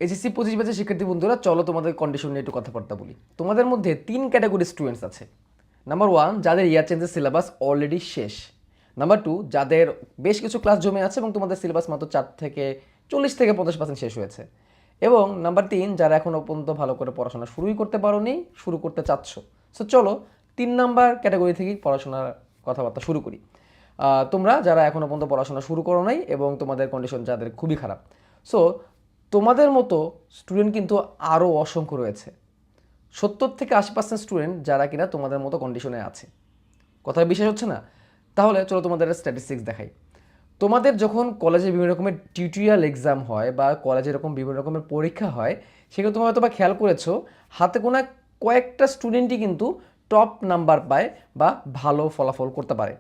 HSC 25 ব্যাচের শিক্ষার্থী বন্ধুরা, চলো তোমাদের কন্ডিশন নিয়ে একটু কথাবার্তা বলি। তোমাদের মধ্যে 3 ক্যাটাগরি স্টুডেন্টস আছে। নাম্বার 1, যাদের ইয়ার চেঞ্জের সিলেবাস অলরেডি শেষ। নাম্বার 2, যাদের বেশ কিছু ক্লাস জমে আছে এবং তোমাদের সিলেবাস মাত্র 4 থেকে 40% শেষ হয়েছে। এবং নাম্বার 3, যারা এখনও পর্যন্ত ভালো করে পড়াশোনা শুরুই করতে পারোনি, শুরু করতে চাচ্ছ। সো চলো 3 নাম্বার ক্যাটাগরি থেকেই পড়াশোনার কথাবার্তা শুরু করি। তোমরা যারা এখনও পর্যন্ত পড়াশোনা শুরু করো নাই এবং তোমাদের কন্ডিশন যাদের খুবই খারাপ, সো তোমাদের মতো স্টুডেন্ট কিন্তু আরও অসংখ্য রয়েছে। 70 থেকে 80% স্টুডেন্ট যারা কিনা তোমাদের মতো কন্ডিশনে আছে। কথা বিশ্বাস হচ্ছে না? তাহলে চলো তোমাদের স্ট্যাটিস্টিক্স দেখাই। তোমাদের যখন কলেজে বিভিন্ন রকমের টিউটোরিয়াল এক্সাম হয় বা কলেজে এরকম বিভিন্ন রকমের পরীক্ষা হয়, সেখানে তোমরা হয়তো বা খেয়াল করেছো, হাতে গোনা কয়েকটা স্টুডেন্টই কিন্তু টপ নাম্বার পায় বা ভালো ফলাফল করতে পারে।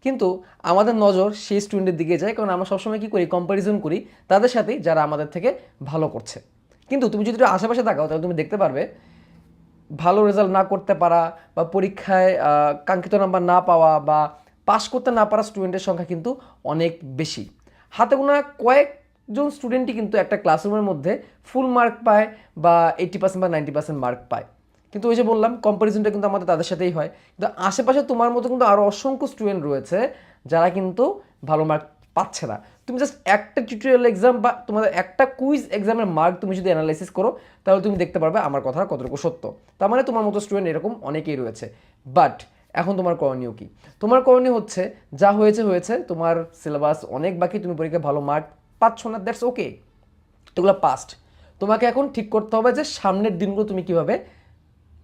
কিন্তু আমাদের নজর সেই স্টুডেন্টের দিকে যায়, কারণ আমরা সবসময় কী করি, কম্প্যারিজন করি তাদের সাথেই যারা আমাদের থেকে ভালো করছে। কিন্তু তুমি যদি একটু আশেপাশে তাকাও, তাহলে তুমি দেখতে পারবে ভালো রেজাল্ট না করতে পারা বা পরীক্ষায় কাঙ্ক্ষিত নাম্বার না পাওয়া বা পাস করতে না পারা স্টুডেন্টের সংখ্যা কিন্তু অনেক বেশি। হাতে গোনা কয়েকজন স্টুডেন্টই কিন্তু একটা ক্লাসরুমের মধ্যে ফুল মার্ক পায় বা 80% বা 90% মার্ক পায়। কিন্তু ওই যে বললাম, কম্পারিজনটা কিন্তু আমাদের তাদের সাথেই হয়। কিন্তু আশেপাশে তোমার মতো কিন্তু আরও অসংখ্য স্টুডেন্ট রয়েছে যারা কিন্তু ভালো মার্ক পাচ্ছে না। তুমি জাস্ট একটা টিউটোরিয়াল এক্সাম বা তোমাদের একটা কুইজ এক্সামের মার্ক তুমি যদি অ্যানালাইসিস করো, তাহলে তুমি দেখতে পারবে আমার কথা কতটুকু সত্য। তার মানে তোমার মতো স্টুডেন্ট এরকম অনেকেই রয়েছে। বাট এখন তোমার করণীয় কি? তোমার করণীয় হচ্ছে, যা হয়েছে হয়েছে, তোমার সিলেবাস অনেক বাকি, তুমি পরীক্ষায় ভালো মার্ক পাচ্ছ না, দ্যাটস ওকে, এগুলো পাস্ট। তোমাকে এখন ঠিক করতে হবে যে সামনের দিনগুলো তুমি কীভাবে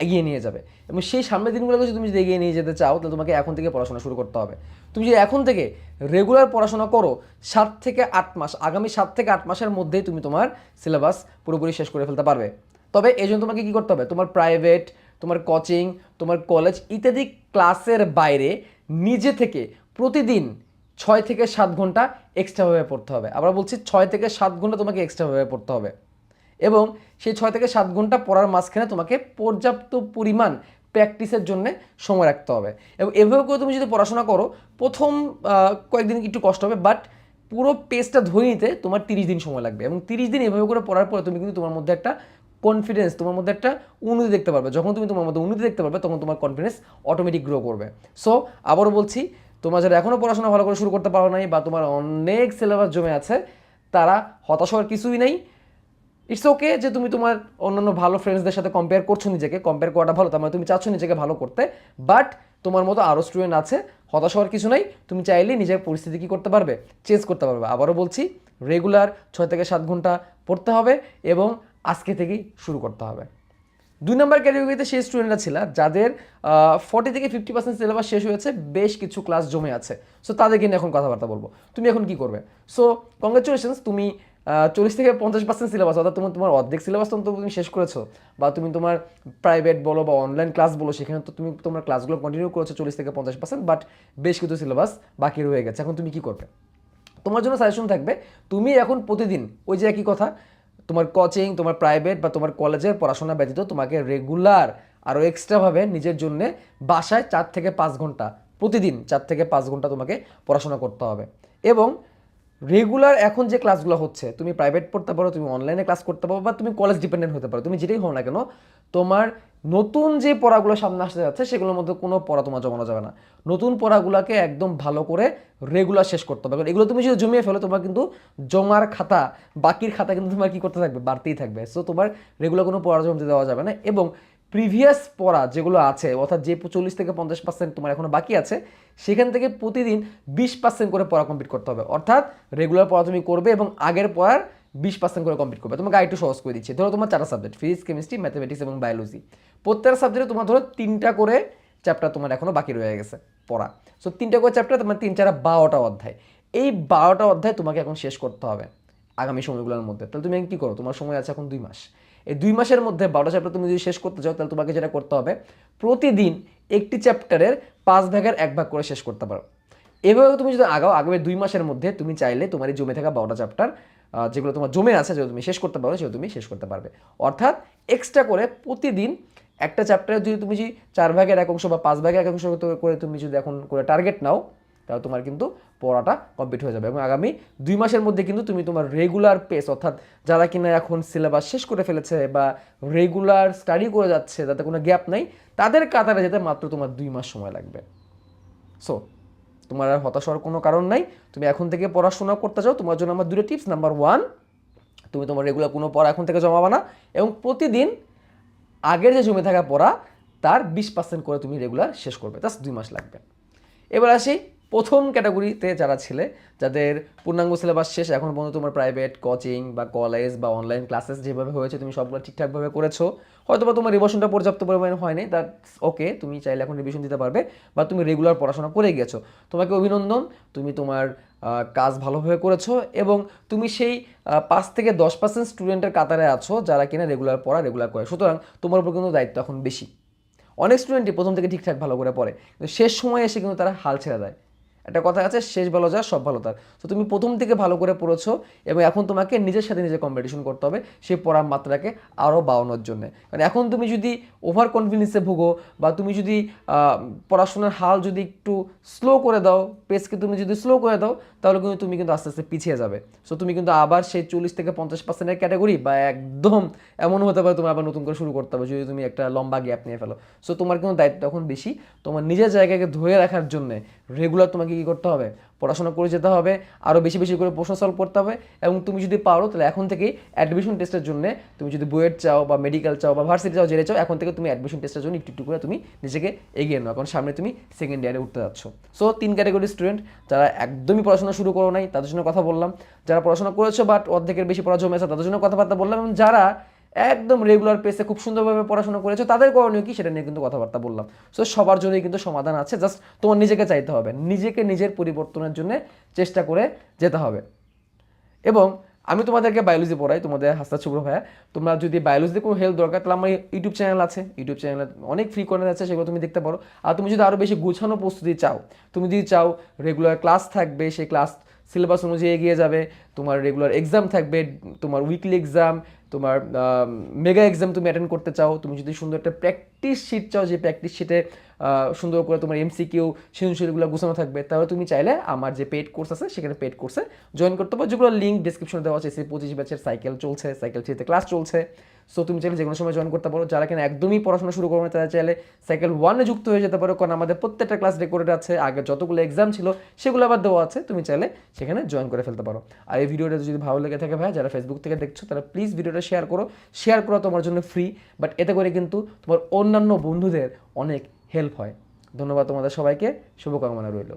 এগিয়ে নিয়ে যাবে। এবং সেই সামনের দিনগুলোকে যদি এগিয়ে নিয়ে যেতে চাও, তাহলে তোমাকে এখন থেকে পড়াশোনা শুরু করতে হবে। তুমি যদি এখন থেকে রেগুলার পড়াশোনা করো, 7 থেকে 8 মাস, আগামী 7 থেকে 8 মাসের মধ্যেই তুমি তোমার সিলেবাস পুরোপুরি শেষ করে ফেলতে পারবে। তবে এই জন্য তোমাকে কী করতে হবে, তোমার প্রাইভেট, তোমার কোচিং, তোমার কলেজ ইত্যাদি ক্লাসের বাইরে নিজে থেকে প্রতিদিন 6 থেকে 7 ঘন্টা এক্সট্রাভাবে পড়তে হবে। আবার বলছি, 6 থেকে 7 ঘন্টা তোমাকে এক্সট্রাভাবে পড়তে হবে। এবং সেই 6 থেকে 7 ঘন্টা পড়ার মাঝখানে তোমাকে পর্যাপ্ত পরিমাণ প্র্যাকটিসের জন্য সময় রাখতে হবে। এবং এভাবে করে তুমি যদি পড়াশোনা করো, প্রথম কয়েকদিন একটু কষ্ট হবে, বাট পুরো পেজটা ধরে নিতে তোমার 30 দিন সময় লাগবে। এবং 30 দিন এভাবে করে পড়ার পরে তুমি কিন্তু তোমার মধ্যে একটা কনফিডেন্স, তোমার মধ্যে একটা উন্নতি দেখতে পারবে। যখন তুমি তোমার মধ্যে উন্নতি দেখতে পারবে, তখন তোমার কনফিডেন্স অটোমেটিক গ্রো করবে। সো আবারও বলছি, তোমরা যারা এখনও পড়াশোনা ভালো করে শুরু করতে পারো নাই বা তোমার অনেক সিলেবাস জমে আছে, তারা হতাশ হওয়ার কিছুই নেই। ইটস ওকে যে তুমি তোমার অন্যান্য ভালো ফ্রেন্ডসদের সাথে কম্পেয়ার করছো, নিজেকে কম্পেয়ার করাটা ভালো, তার মানে তুমি চাচ্ছ নিজেকে ভালো করতে। বাট তোমার মতো আরও স্টুডেন্ট আছে, হতাশ হওয়ার কিছু নাই। তুমি চাইলে নিজের পরিস্থিতি কী করতে পারবে, চেঞ্জ করতে পারবে। আবারও বলছি, রেগুলার 6 থেকে 7 ঘন্টা পড়তে হবে এবং আজকে থেকেই শুরু করতে হবে। 2 নম্বর ক্যাটাগরিতে সেই স্টুডেন্টরা ছিল যাদের 40 থেকে 50% সিলেবাস শেষ হয়েছে, বেশ কিছু ক্লাস জমে আছে। সো তাদেরকে নিয়ে এখন কথাবার্তা বলবো। তুমি এখন কি করবে? সো কংগ্রেচুলেশনস, তুমি 40 থেকে 50% সিলেবাস, অর্থাৎ তুমি তোমার অর্ধেক সিলেবাস তো তুমি শেষ করেছো। বা তুমি তোমার প্রাইভেট বলো বা অনলাইন ক্লাস বলো, সেখানে তো তুমি তোমার ক্লাসগুলো কন্টিনিউ করেছো 40 থেকে 50%, বাট বেশ কিছু সিলেবাস বাকি রয়ে গেছে। এখন তুমি কি করবে? তোমার জন্য সাজেশন থাকবে, তুমি এখন প্রতিদিন ওই যে একই কথা, তোমার কোচিং, তোমার প্রাইভেট বা তোমার কলেজের পড়াশোনা ব্যতীত তোমাকে রেগুলার আরও এক্সট্রাভাবে নিজের জন্য বাসায় 4 থেকে 5 ঘন্টা, প্রতিদিন 4 থেকে 5 ঘন্টা তোমাকে পড়াশোনা করতে হবে। এবং রেগুলার এখন যে ক্লাসগুলো হচ্ছে, তুমি প্রাইভেট পড়তে পারো, তুমি অনলাইনে ক্লাস করতে পারো বা তুমি কলেজ ডিপেন্ডেন্ট হতে পারো, তুমি যেটাই হও না কেন, তোমার নতুন যে পড়াগুলো সামনে আসতে যাচ্ছে, সেগুলোর মধ্যে কোনো পড়া তোমার জমানো যাবে না। নতুন পড়াগুলোকে একদম ভালো করে রেগুলার শেষ করতে হবে। কারণ এগুলো তুমি যদি জমিয়ে ফেলো, তোমার কিন্তু জমার খাতা, বাকির খাতা কিন্তু তোমার কী করতে থাকবে, বাড়তেই থাকবে। সো তোমার রেগুলার কোনো পড়া জমতে দেওয়া যাবে না। এবং প্রিভিয়াস পড়া যেগুলো আছে, অর্থাৎ যে 40 থেকে 50% তোমার এখনো বাকি আছে, সেখান থেকে প্রতিদিন 20% করে পড়া কমপ্লিট করতে হবে। অর্থাৎ রেগুলার পড়া তুমি করবে এবং আগের পড়ার 20% করে কমপ্লিট করবে। তোমাকে আরেকটু সহজ করে দিচ্ছি, ধরো তোমার 4টা সাবজেক্ট, ফিজিক্স, কেমিস্ট্রি, ম্যাথামেটিক্স এবং বায়োলজি। প্রত্যেকটা সাবজেক্টে তোমার ধরো 3টা করে চ্যাপ্টার তোমার এখনো বাকি রয়ে গেছে পড়া। সো 3টা করে চ্যাপ্টার, তোমার 3 4 12টা অধ্যায়। এই 12টা অধ্যায় তোমাকে এখন শেষ করতে হবে আগামী সময়গুলোর মধ্যে। তাহলে তুমি কী করো, তোমার সময় আছে এখন 2 মাস। এই 2 মাসের মধ্যে 12টা চ্যাপ্টার তুমি যদি শেষ করতে চাও, তাহলে তোমাকে যেটা করতে হবে, প্রতিদিন একটি চ্যাপ্টারের 5 ভাগের 1 ভাগ করে শেষ করতে পারো। এভাবে তুমি যদি আগাও, আগামী 2 মাসের মধ্যে তুমি চাইলে তোমার এই জমে থাকা 12টা চ্যাপ্টার, যেগুলো তোমার জমে আছে, যেগুলো তুমি শেষ করতে পারো, সেগুলো তুমি শেষ করতে পারবে। অর্থাৎ এক্সট্রা করে প্রতিদিন একটা চ্যাপ্টারে যদি তুমি 4 ভাগের 1 অংশ বা 5 ভাগের 1 অংশ করে তুমি যদি এখন করে টার্গেট নাও, তাহলে তোমার কিন্তু পড়াটা কমপ্লিট হয়ে যাবে এবং আগামী 2 মাসের মধ্যে কিন্তু তুমি তোমার রেগুলার পেস অর্থাৎ যারা কিনা এখন সিলেবাস শেষ করে ফেলেছে বা রেগুলার স্টাডি করে যাচ্ছে, যাতে কোনো গ্যাপ নেই, তাদের কাতারে যেতে মাত্র তোমার 2 মাস সময় লাগবে। সো তোমার আর হতাশ হওয়ার কোনো কারণ নাই। তুমি এখন থেকে পড়াশোনা করতে চাও, তোমার জন্য আমার 2টো টিপস। নাম্বার 1, তুমি তোমার রেগুলার কোনো পড়া এখন থেকে জমাবা না এবং প্রতিদিন আগের যে জমে থাকা পড়া তার 20% করে তুমি রেগুলার শেষ করবে। জাস্ট 2 মাস লাগবে। এবার আসি প্রথম ক্যাটাগরিতে যারা ছিলে, যাদের পূর্ণাঙ্গ সিলেবাস শেষ, এখন পর্যন্ত তোমার প্রাইভেট কোচিং বা কলেজ বা অনলাইন ক্লাসেস যেভাবে হয়েছে তুমি সবগুলো ঠিকঠাকভাবে করেছো, হয়তো বা তোমার রিভিশনটা পর্যাপ্ত পরিমাণে হয়নি, দ্যাটস ওকে, তুমি চাইলে এখন রিভিশন দিতে পারবে, বা তুমি রেগুলার পড়াশোনা করে গেছো, তোমাকে অভিনন্দন, তুমি তোমার কাজ ভালোভাবে করেছো এবং তুমি সেই 5 থেকে 10% স্টুডেন্টের কাতারে আছো যারা কিনা রেগুলার পড়া রেগুলার করে। সুতরাং তোমার উপর কিন্তু দায়িত্ব এখন বেশি। অনেক স্টুডেন্টই প্রথম থেকে ঠিকঠাক ভালো করে পড়ে, কিন্তু শেষ সময়ে এসে কিন্তু তারা হাল ছেড়ে দেয়। একটা কথা আছে, শেষ ভালো যার সব ভালো তার। তো তুমি প্রথম থেকে ভালো করে পড়েছো এবং এখন তোমাকে নিজের সাথে নিজে কম্পিটিশন করতে হবে সেই পড়ার মাত্রাকে আরও বাড়ানোর জন্য। কারণ এখন তুমি যদি ওভার কনফিডেন্সে ভুগো বা তুমি যদি পড়াশোনার হাল যদি একটু স্লো করে দাও, পেসকে তুমি যদি স্লো করে দাও, তাহলে কিন্তু তুমি কিন্তু আস্তে আস্তে পিছিয়ে যাবে। সো তুমি কিন্তু আবার সেই 40 থেকে 50% ক্যাটাগরি বা একদম এমন হতে পারে তোমার আবার নতুন করে শুরু করতে হবে যদি তুমি একটা লম্বা গ্যাপ নিয়ে ফেলো। সো তোমার কিন্তু দায়িত্ব এখন বেশি। তোমার নিজের জায়গাকে ধরে রাখার জন্য রেগুলার তোমাকে কী করতে হবে, পড়াশোনা করে যেতে হবে, আরও বেশি বেশি করে প্রশ্ন সলভ করতে হবে এবং তুমি যদি পারো তাহলে এখন থেকেই অ্যাডমিশন টেস্টের জন্য, তুমি যদি বুয়েট চাও বা মেডিকেল চাও বা ভার্সিটি চাও, জেলে চাও, এখন থেকে তুমি অ্যাডমিশন টেস্টের জন্য একটু একটু করে তুমি নিজেকে এগিয়ে নাও, কারণ সামনে তুমি সেকেন্ড ইয়ারে উঠতে যাচ্ছ। সো 3 ক্যাটাগরি স্টুডেন্ট, যারা একদমই পড়াশোনা শুরু করো নাই তাদের জন্য কথা বললাম, যারা পড়াশোনা করেছো বাট অর্ধেকের বেশি পড়া জমে আছে তাদের জন্য কথাবার্তা বললাম, এবং যারা একদম রেগুলার পেসে খুব সুন্দরভাবে পড়াশোনা করেছো তাদের করণীয় কি সেটা নিয়ে কিন্তু কথাবার্তা বললাম। সো সবার জন্যই কিন্তু সমাধান আছে, জাস্ট তোমার নিজেকে চাইতে হবে, নিজেকে নিজের পরিবর্তনের জন্য চেষ্টা করে যেতে হবে। এবং আমি তোমাদেরকে বায়োলজি পড়াই, তোমাদের হাসতা শুভ্র ভাইয়া। তোমরা যদি বায়োলজিতে কোনো হেল্প দরকার তাহলে আমার ইউটিউব চ্যানেল আছে, ইউটিউব চ্যানেলে অনেক ফ্রি কর্নার আছে, সেগুলো তুমি দেখতে পারো। আর তুমি যদি আরও বেশি গোছানো প্রস্তুতি চাও, তুমি যদি চাও রেগুলার ক্লাস থাকবে, সেই ক্লাস সিলেবাস অনুযায়ী এগিয়ে যাবে, তোমার রেগুলার এক্সাম থাকবে, তোমার উইকলি এক্সাম, তোমার মেগা এক্সাম তুমি অ্যাটেন্ড করতে চাও, তুমি যদি সুন্দর একটা প্র্যাকটিস শিট চাও, যে প্র্যাকটিস শিটে সুন্দর করে তোমার এমসিকিউ সৃজনশীলগুলো গুছানো থাকবে, তাহলে তুমি চাইলে আমার যে পেড কোর্স আছে সেখানে পেড কোর্সে জয়েন করতে পারো, যেগুলো লিঙ্ক ডিসক্রিপশনে দেওয়া আছে। সেই 25 ব্যাচের সাইকেল চলছে, সাইকেল 3তে ক্লাস চলছে। সো তুমি চাইলে যে কোনো সময় জয়েন করতে পারো। যারা কিনা একদমই পড়াশোনা শুরু করবে তারা চাইলে সাইকেল 1-এ যুক্ত হয়ে যেতে পারো, কারণ আমাদের প্রত্যেকটা ক্লাস রেকর্ডেড আছে, আগে যতগুলো এক্সাম ছিল সেগুলো আবার দেওয়া আছে, তুমি চাইলে সেখানে জয়েন করে ফেলতে পারো। আর এই ভিডিওটা যদি ভালো লেগে থাকে ভাই, যারা ফেসবুক থেকে দেখছো তারা প্লিজ ভিডিওটা শেয়ার করো। শেয়ার করা তোমার জন্য ফ্রি, বাট এতে করে কিন্তু তোমার অন্যান্য বন্ধুদের অনেক হেল্প হয়। ধন্যবাদ তোমাদের সবাইকে, শুভকামনা রইল।